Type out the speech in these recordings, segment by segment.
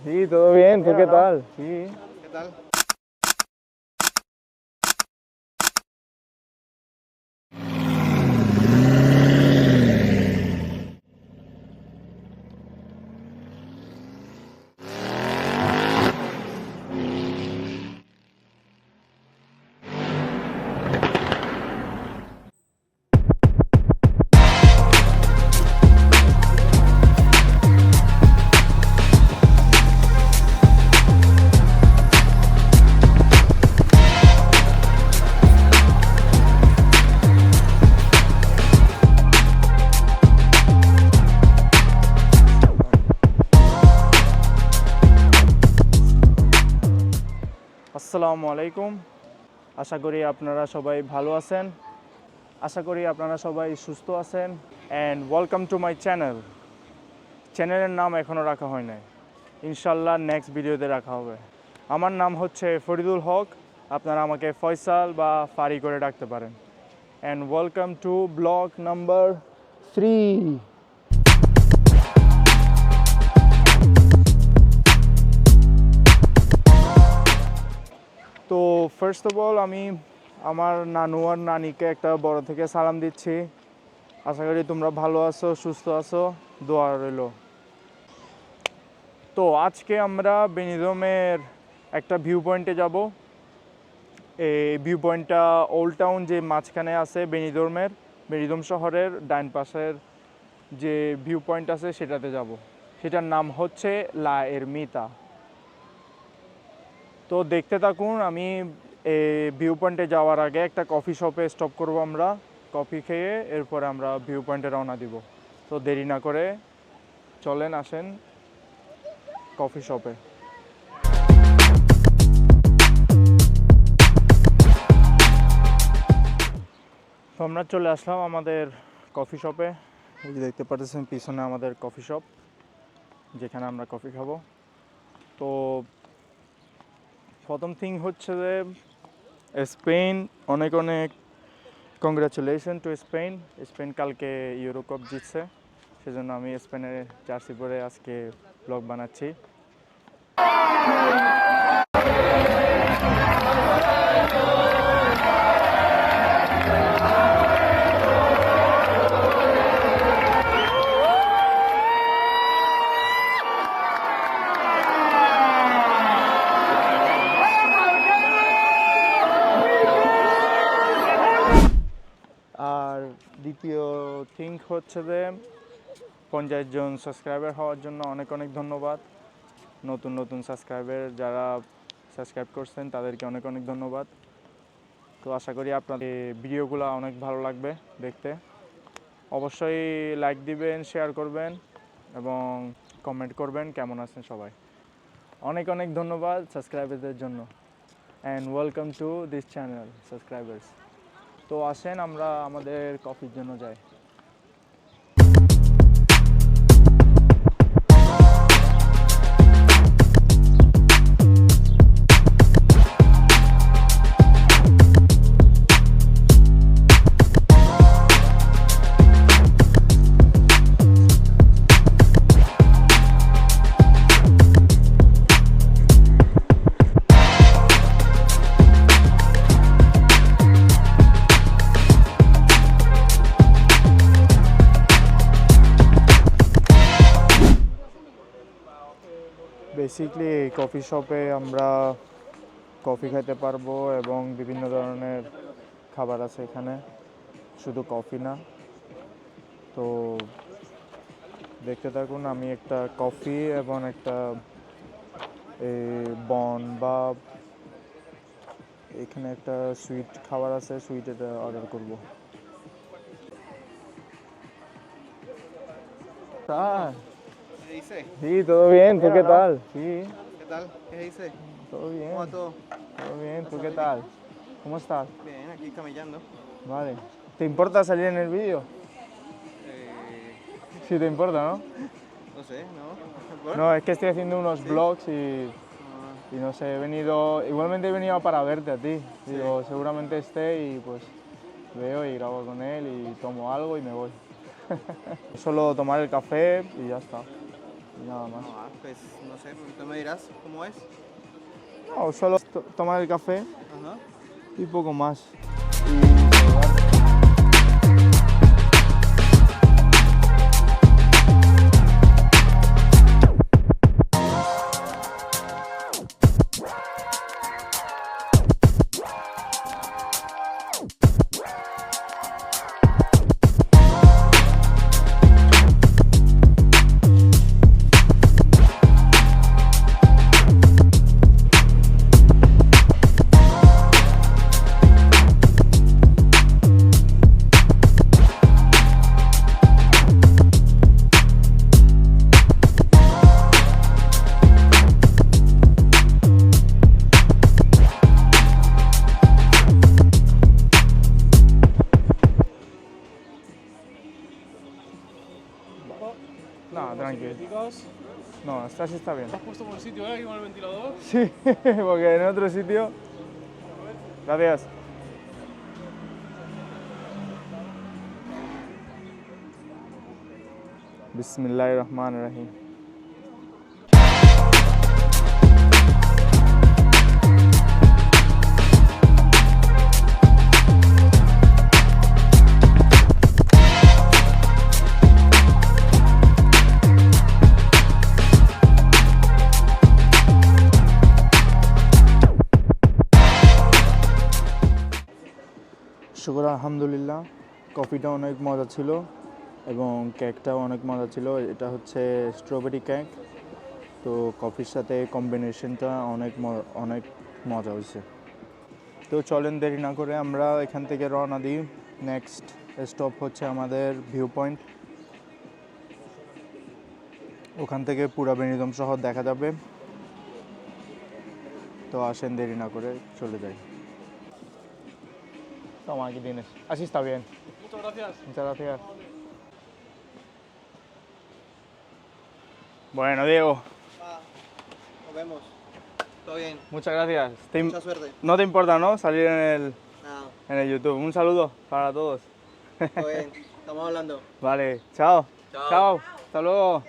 Sí, todo bien, ¿tú qué tal? Sí. ¿Qué tal? আসসালামু আলাইকুম। আশা করি আপনারা সবাই ভালো আছেন। আশা করি আপনারা সবাই সুস্থ আছেন। And welcome to my channel. চ্যানেলের নাম এখনও রাখা হয় নাই, ইনশাল্লাহ নেক্সট ভিডিওতে রাখা হবে। আমার নাম হচ্ছে ফরিদুল হক, আপনারা আমাকে ফয়সাল বা ফারি করে ডাকতে পারেন। And welcome to blog number 3। তো ফার্স্ট অফ অল আমি আমার নানু আর নানিকে একটা বড় থেকে সালাম দিচ্ছি। আশা করি তোমরা ভালো আছো, সুস্থ আছো, দোয়া রইল। তো আজকে আমরা বেনিদমের একটা ভিউ পয়েন্টে যাব। এই ভিউ পয়েন্টটা ওল্ড টাউন যে মাঝখানে আছে বেনিদম শহরের ডাইন পাশের যে ভিউ পয়েন্ট আছে সেটাতে যাব। সেটার নাম হচ্ছে লা এরমিতা। তো দেখতে থাকুন। আমি ভিউ পয়েন্টে যাওয়ার আগে একটা কফি শপে স্টপ করব, আমরা কফি খেয়ে এরপরে আমরা ভিউ পয়েন্টে রওনা দিব। তো দেরি না করে চলেন, আসেন কফি শপে। তো আমরা চলে আসলাম আমাদের কফি শপে। এই যে দেখতে পাচ্ছেন পিছনে আমাদের কফি শপ, যেখানে আমরা কফি খাবো। তো প্রথম থিং হচ্ছে যে স্পেন, অনেক অনেক কংগ্রাচুলেশন টু স্পেন। স্পেন কালকে ইউরো কাপ জিতছে, সেজন্য আমি স্পেনের জার্সি পরে আজকে ব্লগ বানাচ্ছি। আর দ্বিতীয় থিং হচ্ছে যে 50 জন সাবস্ক্রাইবার হওয়ার জন্য অনেক অনেক ধন্যবাদ। নতুন নতুন সাবস্ক্রাইবার যারা সাবস্ক্রাইব করছেন তাদেরকে অনেক অনেক ধন্যবাদ। তো আশা করি আপনাদের ভিডিওগুলো অনেক ভালো লাগবে দেখতে। অবশ্যই লাইক দিবেন, শেয়ার করবেন এবং কমেন্ট করবেন কেমন আছেন সবাই। অনেক অনেক ধন্যবাদ সাবস্ক্রাইবারদের জন্য। And welcome to this channel subscribers. তো আসেন আমরা আমাদের কফির জন্য যাই। বেসিকলি এই কফি শপে আমরা কফি খেতে পারবো এবং বিভিন্ন ধরনের খাবার আছে এখানে, শুধু কফি না। তো দেখতে থাকুন। আমি একটা কফি এবং একটা বন বা এখানে একটা সুইট খাবার আছে, সুইট এটা অর্ডার করবো। ¿Qué dice? Sí, todo bien, ¿tú qué tal? Sí, ¿Qué tal? ¿Qué dice? todo bien, ¿Cómo va todo? todo bien, ¿tú ¿Pasa, qué baby? tal? ¿Cómo estás? Bien, aquí camellando. Vale. ¿Te importa salir en el vídeo? Eh, Sí, te importa, ¿no? no sé, ¿no? ¿Por? No, es que estoy haciendo unos ¿Sí? vlogs Ah, y no sé, he venido, igualmente he venido para verte a ti. Sí. Digo, seguramente esté y pues veo y grabo con él y tomo algo y me voy. Solo tomar el café y ya está. y nada más. No, pues no sé, tú me dirás cómo es. No, solo tomar el café Ajá. y poco más. Y saludar. No, tranquilo. Chicos, No, así está bien. ¿te has puesto por el sitio, aquí con el ventilador? Sí, porque en otro sitio. Gracias. Bismillahirrahmanirrahim. শুকর আলহামদুলিল্লাহ, কফিটা অনেক মজা ছিল এবং কেকটাও অনেক মজা ছিল। এটা হচ্ছে স্ট্রবেরি কেক, তো কফির সাথে কম্বিনেশনটা অনেক মজা হয়েছে। তো চলেন দেরি না করে আমরা এখান থেকে রওনা দিই। নেক্সট স্টপ হচ্ছে আমাদের ভিউ পয়েন্ট, ওখান থেকে পুরো বেনিদম শহর দেখা যাবে। তো আসেন দেরি না করে চলে যাই। Toma, aquí tienes. Así está bien. Muchas gracias. Muchas gracias. Bueno, Diego, Nos vemos. Todo bien. muchas gracias. Mucha suerte. No te importa, ¿no? Salir Nada, en el YouTube. Un saludo para todos. todo bien. Estamos hablando. Vale, chao. Chao. Chao. Hasta luego.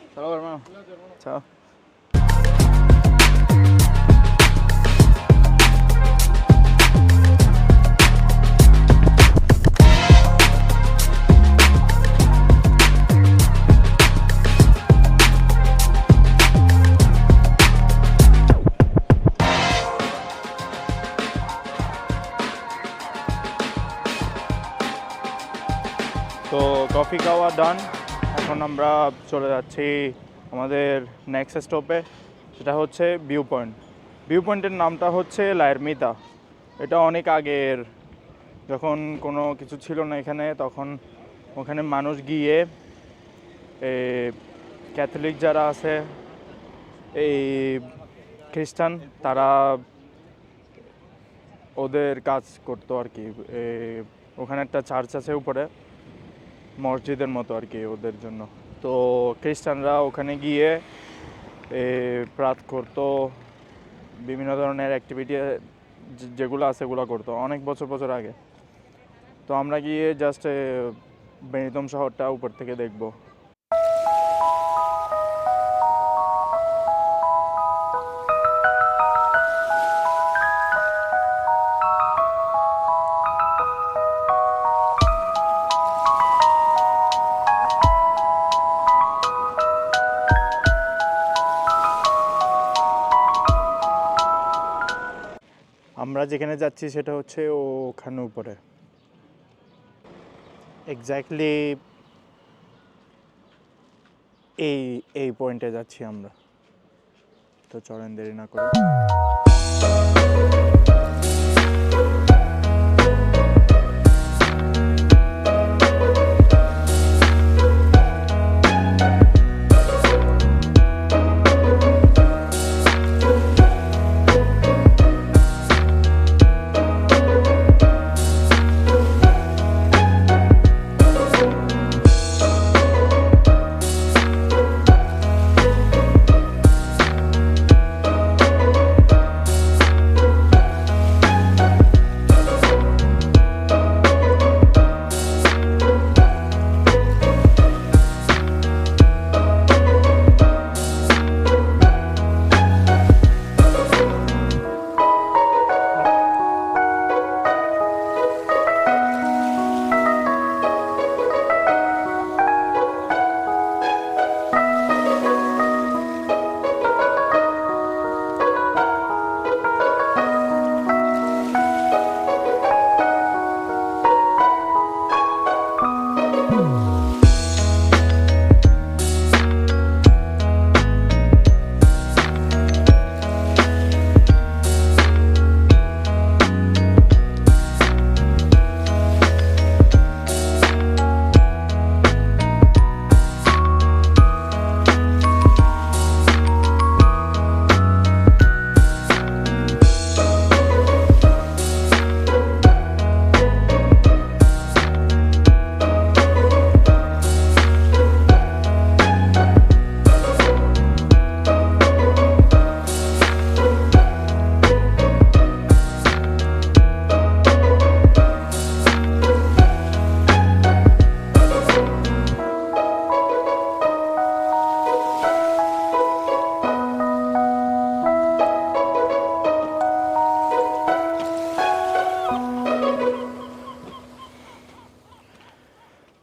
Hasta luego, hermano. Chao. তো coffee খাওয়া ডান, এখন আমরা চলে যাচ্ছি আমাদের next স্টপে, সেটা হচ্ছে view point. View পয়েন্টের নামটা হচ্ছে লায়েরমিতা। এটা অনেক আগের, যখন কোনো কিছু ছিল না এখানে, তখন ওখানে মানুষ গিয়ে ক্যাথলিক যারা আছে, এই খ্রিস্টান, তারা ওদের কাজ করতো আর কি। ওখানে একটা চার্চ আছে উপরে, মসজিদের মতো আর কি ওদের জন্য। তো খ্রিস্টানরা ওখানে গিয়ে প্রার্থ করতো, বিভিন্ন ধরনের অ্যাক্টিভিটি যেগুলো আছে সেগুলো করতো অনেক বছর আগে। তো আমরা গিয়ে জাস্ট বেনিদম শহরটা উপর থেকে দেখবো। আমরা যেখানে যাচ্ছি সেটা হচ্ছে ওখানে উপরে, এক্স্যাক্টলি এই পয়েন্টে যাচ্ছি আমরা। তো চলেন দেরি না করে।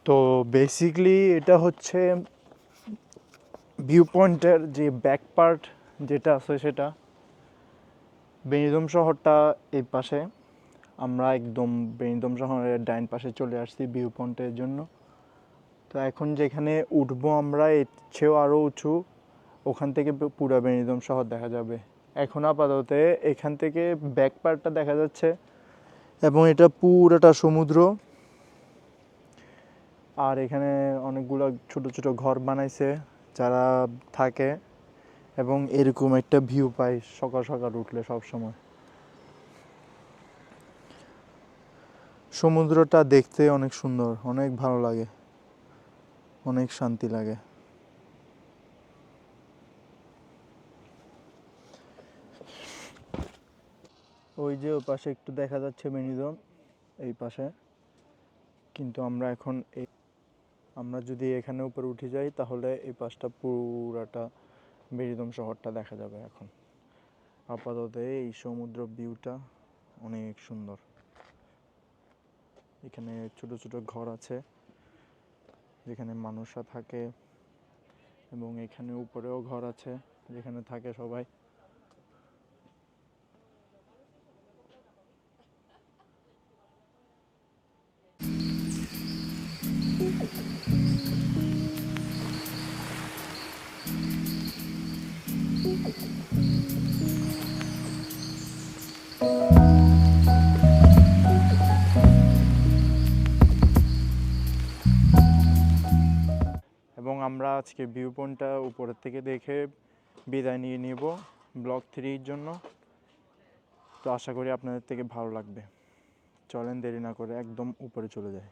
তো বেসিকলি এটা হচ্ছে ভিউ পয়েন্টের যে ব্যাক পার্ট যেটা আছে সেটা। বেনিদম শহরটা এই পাশে, আমরা একদম বেনিদম শহরের ডাইন পাশে চলে আসছি ভিউ পয়েন্টের জন্য। তো এখন যেখানে উঠবো আমরা এর চেয়েও আরও উঁচু, ওখান থেকে পুরো বেনিদম শহর দেখা যাবে। এখন আপাতত এখান থেকে ব্যাক পার্টটা দেখা যাচ্ছে এবং এটা পুরোটা সমুদ্র। আর এখানে অনেকগুলো ছোট ছোট ঘর বানাইছে যারা থাকে, এবং এরকম একটা ভিউ পাই সকাল সকাল উঠলে সব সময়। সমুদ্রটা দেখতে অনেক সুন্দর, অনেক ভালো লাগে, অনেক শান্তি লাগে। ওই যে ওই পাশে একটু দেখা যাচ্ছে বেনিদম, এই পাশে। কিন্তু আমরা যদি এখানে উপরে উঠে যাই তাহলে এই পাশটা পুরাটা বেনিদম শহরটা দেখা যাবে। এখন আপাতত এই সমুদ্র ভিউটা অনেক সুন্দর। এখানে ছোট ছোট ঘর আছে যেখানে মানুষরা থাকে, এবং এখানে উপরেও ঘর আছে যেখানে থাকে সবাই। এবং আমরা আজকে ভিউ পয়েন্টটা উপরের থেকে দেখে বিদায় নিয়ে নিব ব্লগ 3-র জন্য। তো আশা করি আপনাদের থেকে ভালো লাগবে। চলেন দেরি না করে একদম উপরে চলে যাই।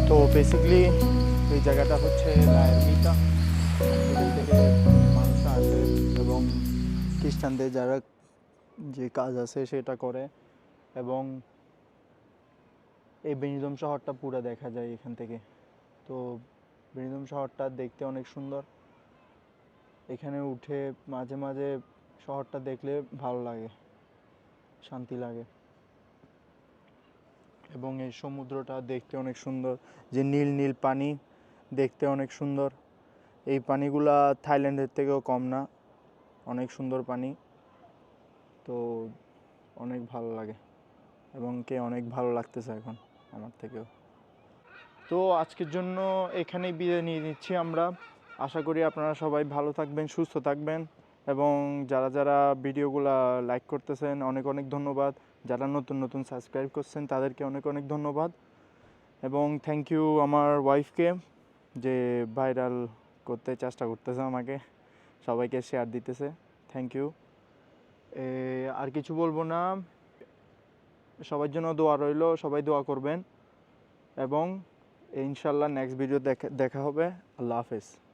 তো বেসিক্যালি এই জায়গাটা হচ্ছে রায়ের মিটা। এখান থেকে মানুষরা আসে এবং খ্রিস্টানদের যারা যে কাজ আছে সেটা করে, এবং এই বেনিদম শহরটা পুরো দেখা যায় এখান থেকে। তো বেনিদম শহরটা দেখতে অনেক সুন্দর। এখানে উঠে মাঝে মাঝে শহরটা দেখলে ভালো লাগে, শান্তি লাগে। এবং এই সমুদ্রটা দেখতে অনেক সুন্দর, যে নীল নীল পানি দেখতে অনেক সুন্দর। এই পানিগুলা থাইল্যান্ডের থেকেও কম না, অনেক সুন্দর পানি। তো অনেক ভালো লাগে, এবং অনেক ভালো লাগতেছে এখন আমার থেকেও। তো আজকের জন্য এখানেই বিদায় নিয়ে নিচ্ছি আমরা। আশা করি আপনারা সবাই ভালো থাকবেন, সুস্থ থাকবেন, এবং যারা যারা ভিডিওগুলা লাইক করতেছেন অনেক অনেক ধন্যবাদ। যারা নতুন নতুন সাবস্ক্রাইব করছেন তাদেরকে অনেক অনেক ধন্যবাদ। এবং থ্যাংক ইউ আমার ওয়াইফকে যে ভাইরাল করতে চেষ্টা করতেছে আমাকে, সবাইকে শেয়ার দিতেছে। Thank you. আর কিছু বলবো না, সবার জন্য দোয়া রইলো, সবাই দোয়া করবেন এবং ইনশাল্লাহ নেক্সট ভিডিও দেখা হবে। আল্লাহ হাফেজ।